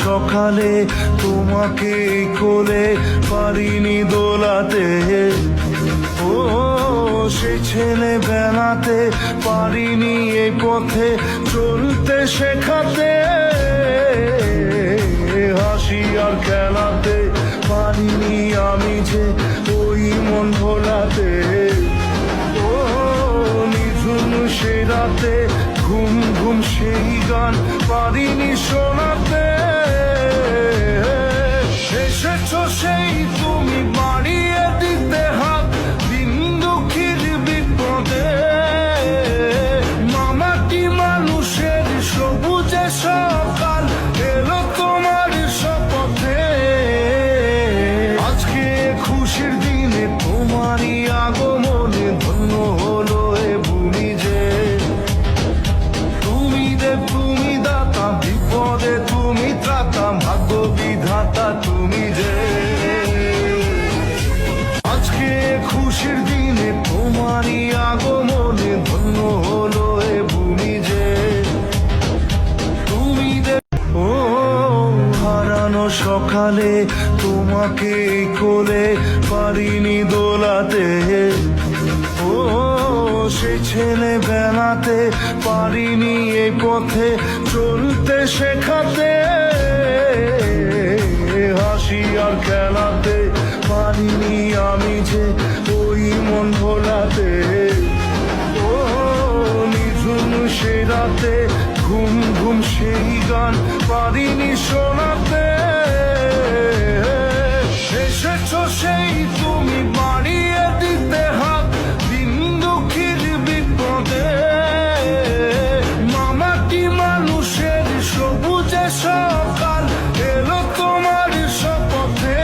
সকালে তোমাকে কোলে পারিনি দোলাতে, ও সে ছেলে বেলাতে পারিনি এই পথে চলতে শেখাতে, হাসি আর খেলাতে পারিনি আমি যে ওই মন ভোলাতে, ও নিঝুম সে রাতে ঘুম ঘুম সেই গান পারিনি শোনাতে, এসেছো সেই তুমি বাড়িয়ে দিতে হাত দিন দুঃখীর বিপদে, মামাটি মানুষের সবুজে সকাল এলো তোমার শপথে, আজকে খুশির দিনে তোমারই আগমনে ধন্য হলো এ ভূমি যে, তুমি দেব তুমি দাতা বিপদে তুমি ত্রাতা ভাগ্য বিধাতা তুমি যে, আজকে খুশির দিনে তোমারই আগমনে ধন্য হলো এ ভূমি যে, তুমি দেব ও হারানো সকালে তোমাকে কোলে পারিনি দোলাতে, ও সে ছেলে বেলাতে পারিনি এই পথে চলতে শেখাতে, হাসি আর খেলাতে পারিনি আমি যে ওই মন ভোলাতে, ও নিঝুম সে রাতে ঘুম ঘুম সেই গান পারিনি শোনাতে, এসেছো সেই তুমি বাড়িয়ে দিতে হাত দিন দুঃখীর বিপদে, মামাটি মানুষের সবুজে সকাল এলো তোমার শপথে,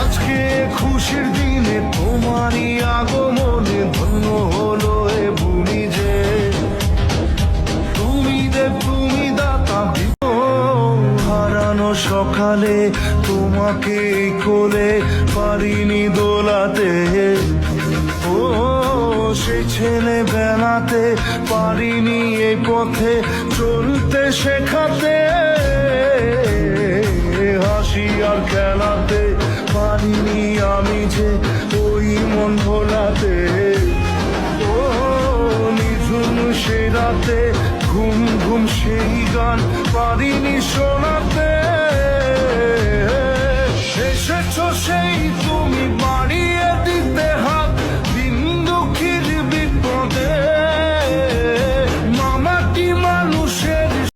আজকে খুশির দিনে তোমারই আগমনে ধন্য হলো এ ভূমি যে, তুমি দেব তুমি দাতা হারানো সকালে তোমাকে কোলে পারিনি দোলাতে, ও সে ছেলে বেলাতে পারিনি এই পথে চলতে শেখাতে, হাসি আর খেলাতে পারিনি আমি যে ওই মন ভোলাতে, ও নিঝুম সে রাতে ঘুম ঘুম সেই গান পারিনি শোনাতে, এসেছো সেই তুমি বাড়িয়ে